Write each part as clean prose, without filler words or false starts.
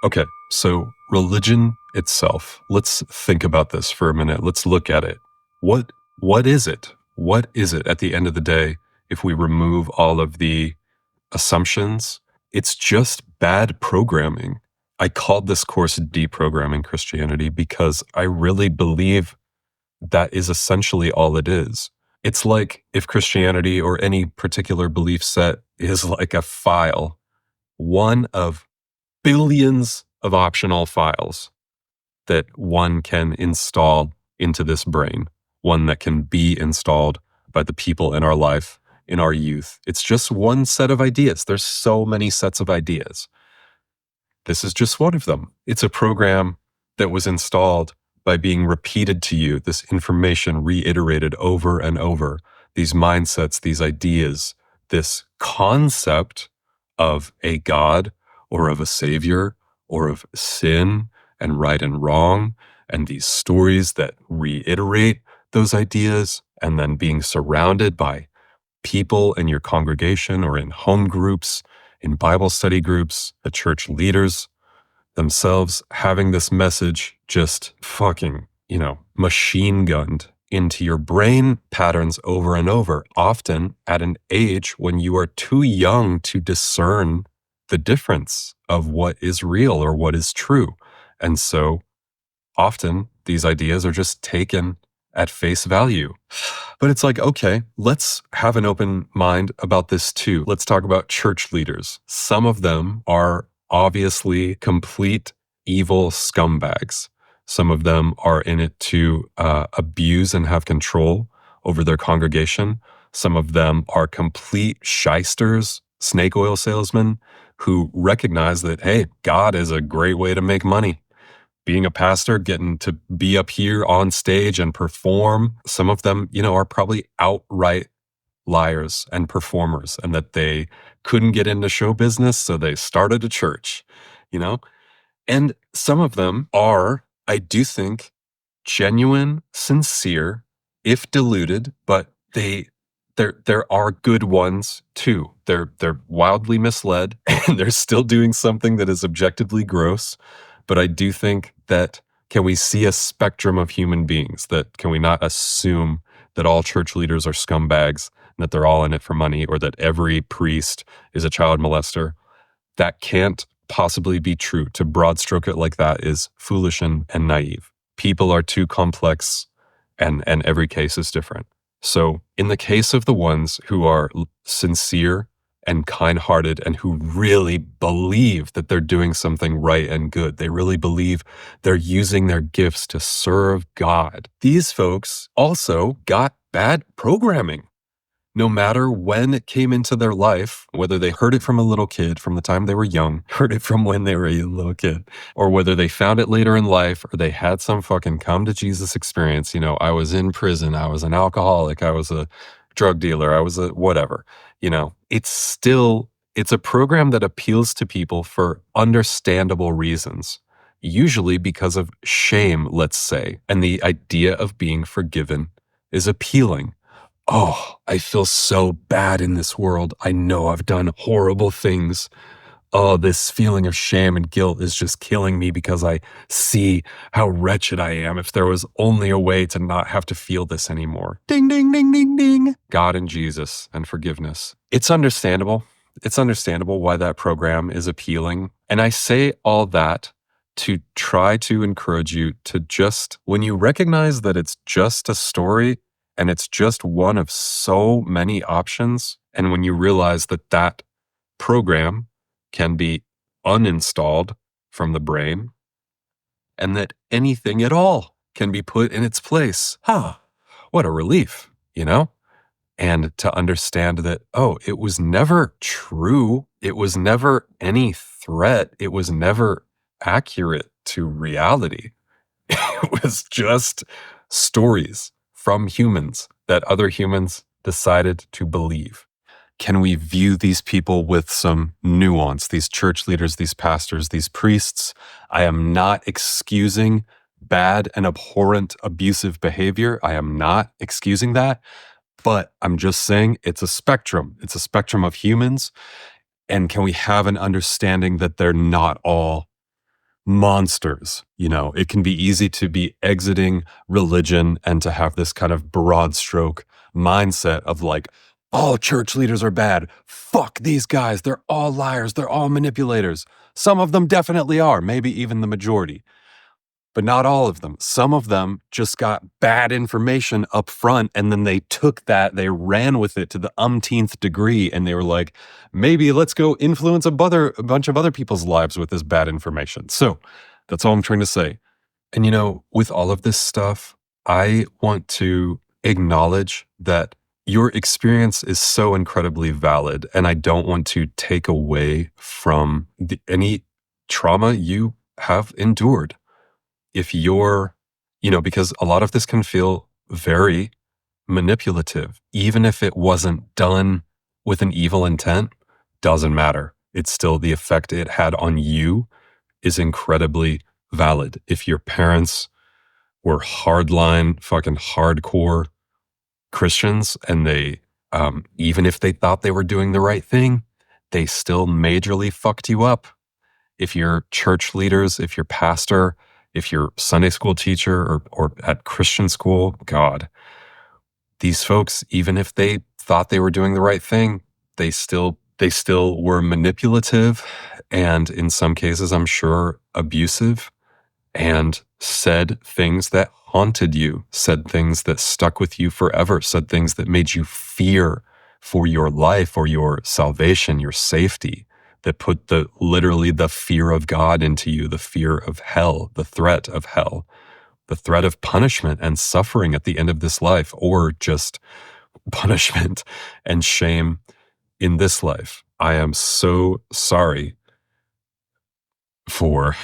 Okay, so religion itself, let's think about this for a minute. Let's look at it. What is it? What is it at the end of the day if we remove all of the assumptions? It's just bad programming. I called this course Deprogramming Christianity because I really believe that is essentially all it is. It's like if Christianity or any particular belief set is like a file, one of billions of optional files that one can install into this brain, one that can be installed by the people in our life, in our youth. It's just one set of ideas. There's so many sets of ideas. This is just one of them. It's a program that was installed by being repeated to you, this information reiterated over and over, these mindsets, these ideas, this concept of a God or of a savior or of sin and right and wrong, and these stories that reiterate those ideas, and then being surrounded by people in your congregation or in home groups, in Bible study groups, the church leaders themselves having this message just fucking, machine gunned into your brain patterns over and over, often at an age when you are too young to discern the difference of what is real or what is true. And so often these ideas are just taken at face value. But it's like, okay, let's have an open mind about this too. Let's talk about church leaders. Some of them are obviously complete evil scumbags. Some of them are in it to abuse and have control over their congregation. Some of them are complete shysters, snake oil salesmen who recognize that, hey, God is a great way to make money. Being a pastor, getting to be up here on stage and perform, some of them, are probably outright liars and performers, and that they couldn't get into show business, so they started a church, And some of them are, I do think, genuine, sincere, if diluted, but there are good ones too. They're wildly misled and they're still doing something that is objectively gross. But I do think that, can we see a spectrum of human beings? That can we not assume that all church leaders are scumbags and that they're all in it for money, or that every priest is a child molester? That can't possibly be true. To broad stroke it like that is foolish and naive. People are too complex, and every case is different. So in the case of the ones who are sincere and kind-hearted and who really believe that they're doing something right and good, they really believe they're using their gifts to serve God, these folks also got bad programming. No matter when it came into their life, whether they heard it from a little kid from the time they were young, heard it from when they were a little kid, or whether they found it later in life, or they had some fucking come to Jesus experience. I was in prison, I was an alcoholic, I was a drug dealer, I was a whatever. It's a program that appeals to people for understandable reasons, usually because of shame, let's say, and the idea of being forgiven is appealing. Oh, I feel so bad in this world. I know I've done horrible things. Oh, this feeling of shame and guilt is just killing me because I see how wretched I am. If there was only a way to not have to feel this anymore. Ding, ding, ding, ding, ding. God and Jesus and forgiveness. It's understandable. It's understandable why that program is appealing. And I say all that to try to encourage you to just, when you recognize that it's just a story, and it's just one of so many options, and when you realize that that program can be uninstalled from the brain, and that anything at all can be put in its place, what a relief, And to understand that, it was never true. It was never any threat. It was never accurate to reality. It was just stories from humans that other humans decided to believe. Can we view these people with some nuance, these church leaders, these pastors, these priests? I am not excusing bad and abhorrent abusive behavior. I am not excusing that, but I'm just saying it's a spectrum. It's a spectrum of humans. And can we have an understanding that they're not all monsters. It can be easy to be exiting religion and to have this kind of broad stroke mindset of like, all church leaders are bad. Fuck these guys. They're all liars. They're all manipulators. Some of them definitely are, maybe even the majority, but not all of them. Some of them just got bad information up front, and then they took that, they ran with it to the umpteenth degree, and they were like, maybe let's go influence a bunch of other people's lives with this bad information. So that's all I'm trying to say. And with all of this stuff, I want to acknowledge that your experience is so incredibly valid, and I don't want to take away from any trauma you have endured. If you're, because a lot of this can feel very manipulative, even if it wasn't done with an evil intent, doesn't matter. It's still the effect it had on you is incredibly valid. If your parents were hardline, fucking hardcore Christians, and they, even if they thought they were doing the right thing, they still majorly fucked you up. If your church leaders, if your pastor, if your Sunday school teacher or at Christian school, God, these folks, even if they thought they were doing the right thing, they still were manipulative and in some cases, I'm sure, abusive, and said things that haunted you, said things that stuck with you forever, said things that made you fear for your life or your salvation, your safety, that put literally the fear of God into you, the fear of hell, the threat of hell, the threat of punishment and suffering at the end of this life, or just punishment and shame in this life. I am so sorry for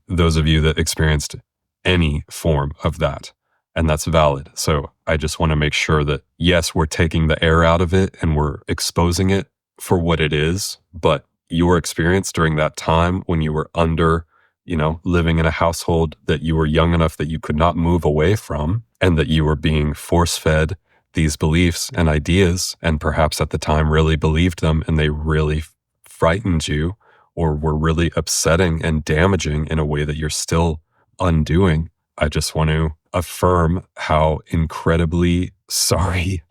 those of you that experienced any form of that, and that's valid. So I just want to make sure that, yes, we're taking the air out of it and we're exposing it for what it is, but your experience during that time when you were living in a household that you were young enough that you could not move away from, and that you were being force-fed these beliefs and ideas, and perhaps at the time really believed them, and they really frightened you or were really upsetting and damaging in a way that you're still undoing. I just want to affirm how incredibly sorry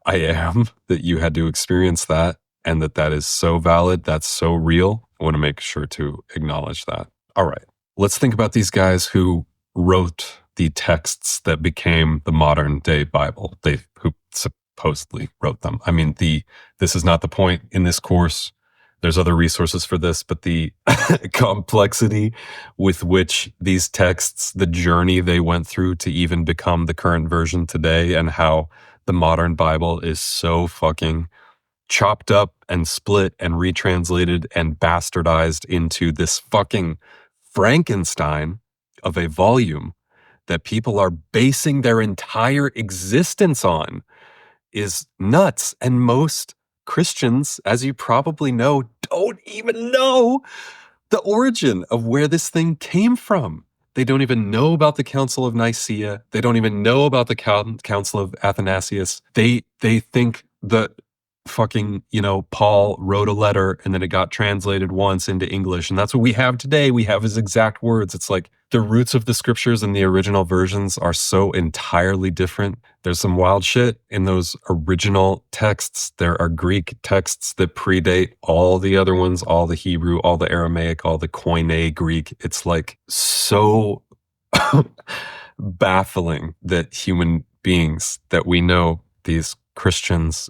I am that you had to experience that, and that is so valid, that's so real. I want to make sure to acknowledge that. All right, let's think about these guys who wrote the texts that became the modern day Bible, who supposedly wrote them. I mean, this is not the point in this course. There's other resources for this, but the complexity with which these texts, the journey they went through to even become the current version today, and how the modern Bible is so fucking chopped up and split and retranslated and bastardized into this fucking Frankenstein of a volume that people are basing their entire existence on, is nuts. And most Christians, as you probably know, don't even know the origin of where this thing came from. They don't even know about the Council of Nicaea. They don't even know about the Council of Athanasius. They think that fucking, Paul wrote a letter and then it got translated once into English. And that's what we have today. We have his exact words. It's like the roots of the scriptures and the original versions are so entirely different. There's some wild shit in those original texts. There are Greek texts that predate all the other ones, all the Hebrew, all the Aramaic, all the Koine Greek. It's like so baffling that human beings that we know, these Christians,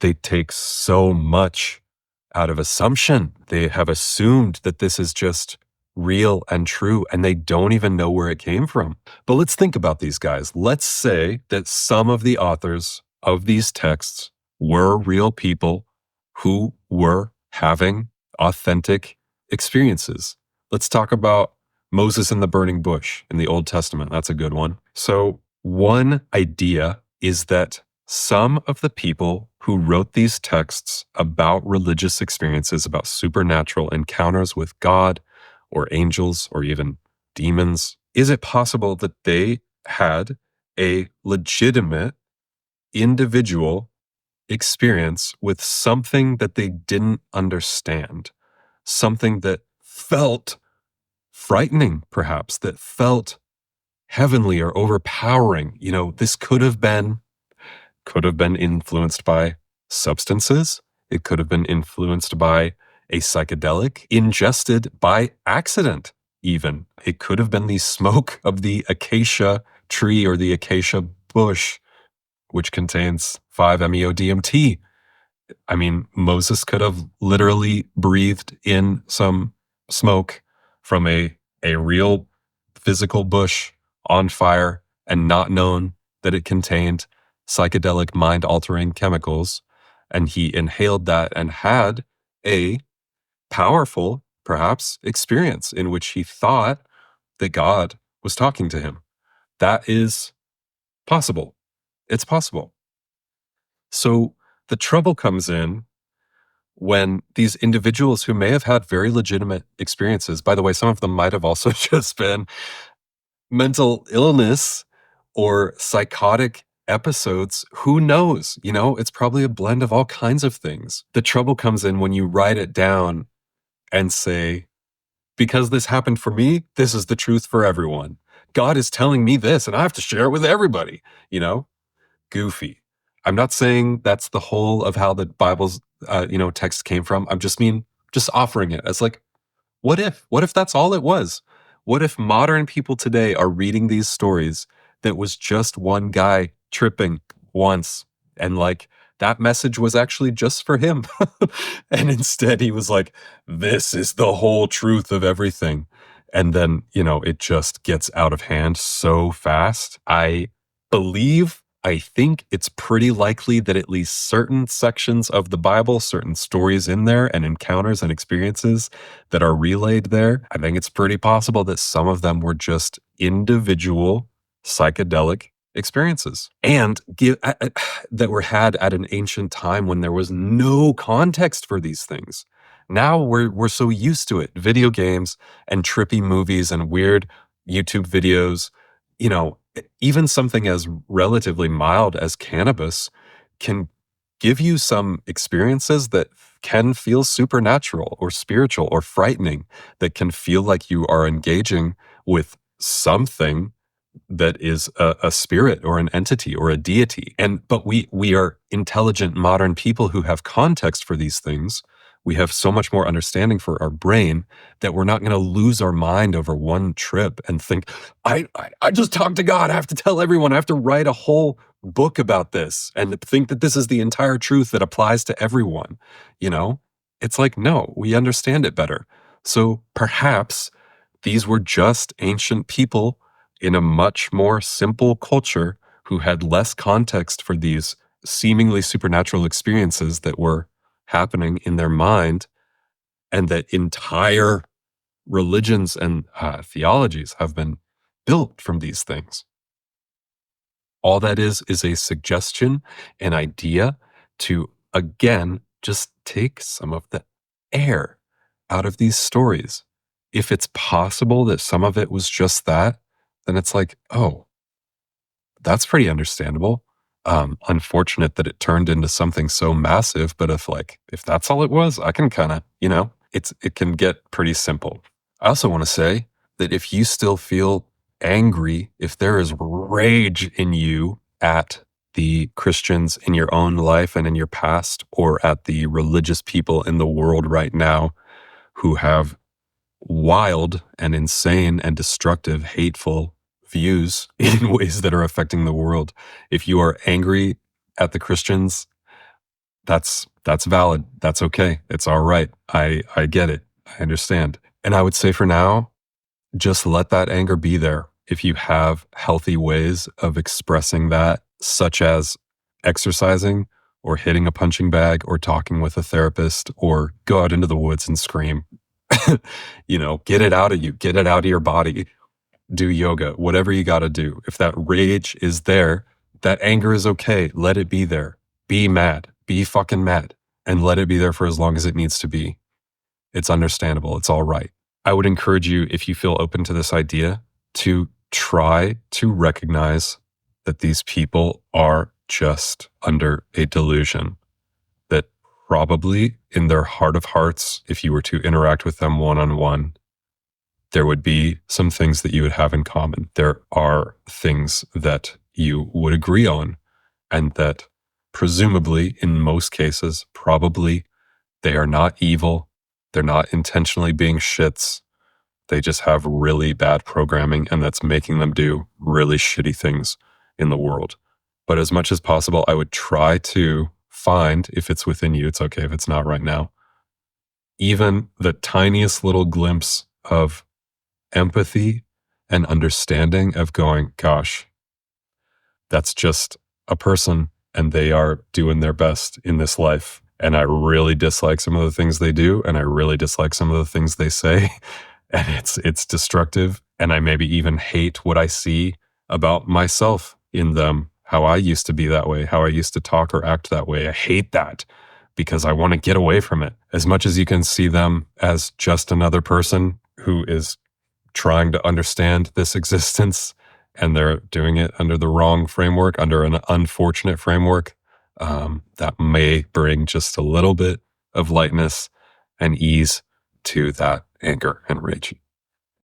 they take so much out of assumption. They have assumed that this is just real and true, and they don't even know where it came from. But let's think about these guys. Let's say that some of the authors of these texts were real people who were having authentic experiences. Let's talk about Moses and the burning bush in the Old Testament. That's a good one. So one idea is that some of the people who wrote these texts about religious experiences, about supernatural encounters with God or angels or even demons, is it possible that they had a legitimate individual experience with something that they didn't understand, something that felt frightening, perhaps, that felt heavenly or overpowering. This could have been influenced by substances. It could have been influenced by a psychedelic, ingested by accident, even. It could have been the smoke of the acacia tree or the acacia bush, which contains 5-MeO-DMT. I mean, Moses could have literally breathed in some smoke from a real physical bush on fire and not known that it contained psychedelic mind-altering chemicals. And he inhaled that and had a powerful, perhaps, experience in which he thought that God was talking to him. That is possible. It's possible. So the trouble comes in when these individuals who may have had very legitimate experiences, by the way, some of them might have also just been mental illness or psychotic episodes. Who knows? It's probably a blend of all kinds of things. The trouble comes in when you write it down and say, because this happened for me, this is the truth for everyone. God is telling me this and I have to share it with everybody, Goofy. I'm not saying that's the whole of how the Bible's, text came from. I'm just offering it as like, what if that's all it was? What if modern people today are reading these stories that was just one guy tripping once and like that message was actually just for him. And instead he was like, this is the whole truth of everything. And then, it just gets out of hand so fast. I think it's pretty likely that at least certain sections of the Bible, certain stories in there and encounters and experiences that are relayed there, I think it's pretty possible that some of them were just individual psychedelic experiences and that were had at an ancient time when there was no context for these things. Now we're so used to it. Video games and trippy movies and weird YouTube videos, even something as relatively mild as cannabis can give you some experiences that can feel supernatural or spiritual or frightening, that can feel like you are engaging with something that is a spirit or an entity or a deity. But we are intelligent modern people who have context for these things. We have so much more understanding for our brain that we're not going to lose our mind over one trip and think, I just talked to God. I have to tell everyone. I have to write a whole book about this and think that this is the entire truth that applies to everyone. It's like, no, we understand it better. So perhaps these were just ancient people in a much more simple culture who had less context for these seemingly supernatural experiences that were happening in their mind, and that entire religions and theologies have been built from these things. All that is a suggestion, an idea to, again, just take some of the air out of these stories. If it's possible that some of it was just that, then it's like, oh, that's pretty understandable. Unfortunate that it turned into something so massive, but if that's all it was, I can kind of, it can get pretty simple. I also want to say that if you still feel angry, if there is rage in you at the Christians in your own life and in your past, or at the religious people in the world right now who have wild and insane and destructive, hateful views in ways that are affecting the world. If you are angry at the Christians, that's valid. That's okay. It's all right. I get it. I understand. And I would say for now, just let that anger be there. If you have healthy ways of expressing that, such as exercising or hitting a punching bag or talking with a therapist or go out into the woods and scream, get it out of you, get it out of your body. Do yoga, whatever you got to do. If that rage is there, that anger is okay. Let it be there. Be mad. Be fucking mad. And let it be there for as long as it needs to be. It's understandable. It's all right. I would encourage you, if you feel open to this idea, to try to recognize that these people are just under a delusion. That probably in their heart of hearts, if you were to interact with them one-on-one, there would be some things that you would have in common. There are things that you would agree on, and that presumably, in most cases, probably they are not evil. They're not intentionally being shits. They just have really bad programming, and that's making them do really shitty things in the world. But as much as possible, I would try to find, if it's within you, it's okay if it's not right now, even the tiniest little glimpse of empathy and understanding of going, gosh, that's just a person and they are doing their best in this life. And I really dislike some of the things they do, and I really dislike some of the things they say. And it's destructive. And I maybe even hate what I see about myself in them, how I used to be that way, how I used to talk or act that way. I hate that because I want to get away from it. As much as you can see them as just another person who is trying to understand this existence, and they're doing it under the wrong framework, under an unfortunate framework, that may bring just a little bit of lightness and ease to that anger and rage.